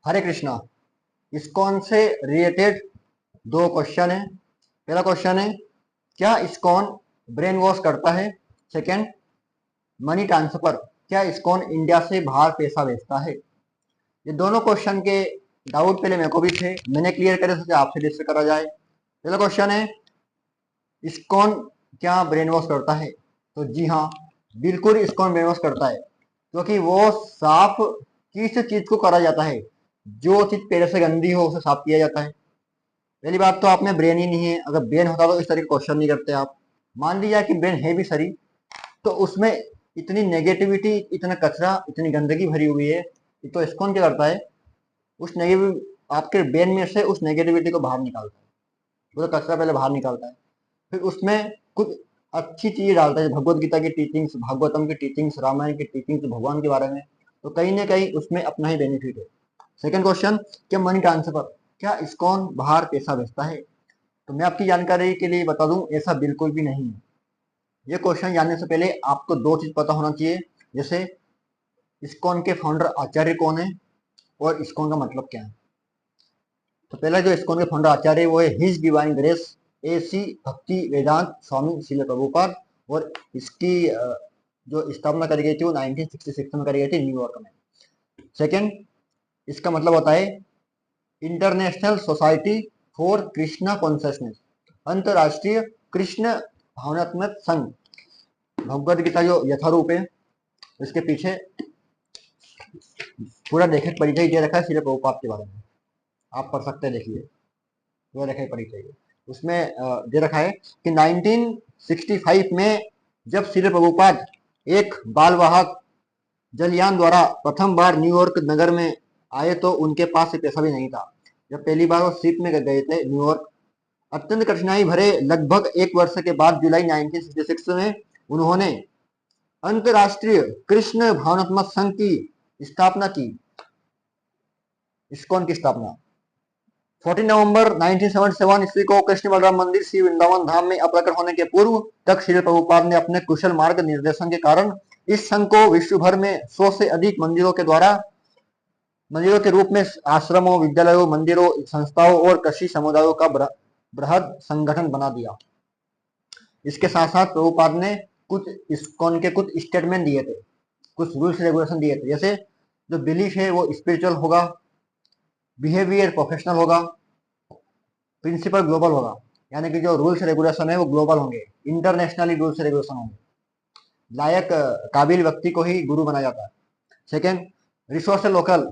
हरे Krishna. ISKCON से related दो question है। पहला क्वेश्चन है, क्या इस्कॉन ब्रेन वॉश करता है? सेकंड, मनी ट्रांसफर, क्या इस्कॉन इंडिया से बाहर पैसा भेजता है? ये दोनों क्वेश्चन के डाउट पहले मेरे को भी थे, मैंने क्लियर करे, सोचा आपसे डिस्कस करा जाए। पहला क्वेश्चन है, इस्कॉन क्या ब्रेन वॉश करता है? तो जी हाँ, बिल्कुल इस्कॉन ब्रेन वॉश करता है, क्योंकि वो साफ किस चीज को करा जाता है? जो चीज पहले से गंदी हो उसे साफ किया जाता है। पहली बात तो आप में ब्रेन ही नहीं है। अगर ब्रेन होता तो इस तरह के क्वेश्चन नहीं करते आप। मान लीजिए कि ब्रेन है भी सही, तो उसमें इतनी नेगेटिविटी, इतना कचरा, इतनी गंदगी भरी हुई है, तो इस्कॉन क्या करता है? उस नेगेटिव आपके ब्रेन में से उस नेगेटिविटी को बाहर निकालता है, पूरा कचरा पहले बाहर निकालता है, फिर उसमें कुछ अच्छी चीजें डालता है, भगवत गीता की टीचिंग्स, भागवतम की टीचिंग्स, रामायण की टीचिंग्स, भगवान के बारे में, तो कहीं ना कहीं उसमें अपना ही बेनिफिट है। सेकंड क्वेश्चन, क्या मनी ट्रांसफर, क्या इस्कॉन बाहर पैसा भेजता है? तो मैं आपकी जानकारी के लिए बता दूं, ऐसा बिल्कुल भी नहीं है। ये क्वेश्चन जानने से पहले आपको दो चीज पता होना चाहिए, जैसे इस्कॉन के फाउंडर आचार्य कौन है और इस्कॉन का मतलब क्या है। तो पहला जो इस्कॉन के फाउंडर आचार्य है वो है हिज डिवाइन ग्रेस एसी भक्ति वेदांत स्वामी श्रील प्रभुपाद, और इसकी जो स्थापना करी गई थी वो 1966 में करी गई थी न्यूयॉर्क में। सेकंड, इसका मतलब होता है international society for Krishna consciousness, अंतरराष्ट्रीय कृष्ण भावनात्मक संघ। भगवद गीता जो यथारूप है, इसके पीछे पूरा लेखक परिचय दे रखा है श्रील प्रभुपाद के बारे में, आप पढ़ सकते हैं, देखिए पूरा लेखक परिचय है। उसमें दे रखा है कि 1965 में जब श्रील प्रभुपाद एक बालवाहक जलयान द्वारा प्रथम बार न्यूयॉर्क नगर में आए, तो उनके पास से पैसा भी नहीं था। जब पहली बार वो शिप में गए थे न्यूयॉर्क, अत्यंत कठिनाई भरे लगभग एक वर्ष के बाद जुलाई 1966 में उन्होंने अंतरराष्ट्रीय कृष्ण भावनात्मक संघ की स्थापना की, इस्कॉन की स्थापना। 14 नवंबर 1977 ईस्वी को कृष्ण बलराम मंदिर श्री वृंदावन धाम में अप्रकट होने के पूर्व तक श्रील प्रभुपाद ने अपने कुशल मार्ग निर्देशन के कारण इस संघ को विश्व भर में 100 से अधिक मंदिरों के रूप में आश्रमों, विद्यालयों, मंदिरों, संस्थाओं और कृषि समुदायों का बृहद संगठन बना दिया। इसके साथ साथ प्रभुपाद ने कुछ इस्कॉन के कुछ स्टेटमेंट दिए थे, कुछ रूल्स रेगुलेशन दिए थे, जैसे जो बिलीफ है वो स्पिरिचुअल होगा, बिहेवियर प्रोफेशनल होगा, प्रिंसिपल ग्लोबल होगा, यानी कि जो रूल्स रेगुलेशन है वो ग्लोबल होंगे, इंटरनेशनली रूल्स रेगुलेशन होंगे, लायक काबिल व्यक्ति को ही गुरु बनाया जाता है। Second, resource local,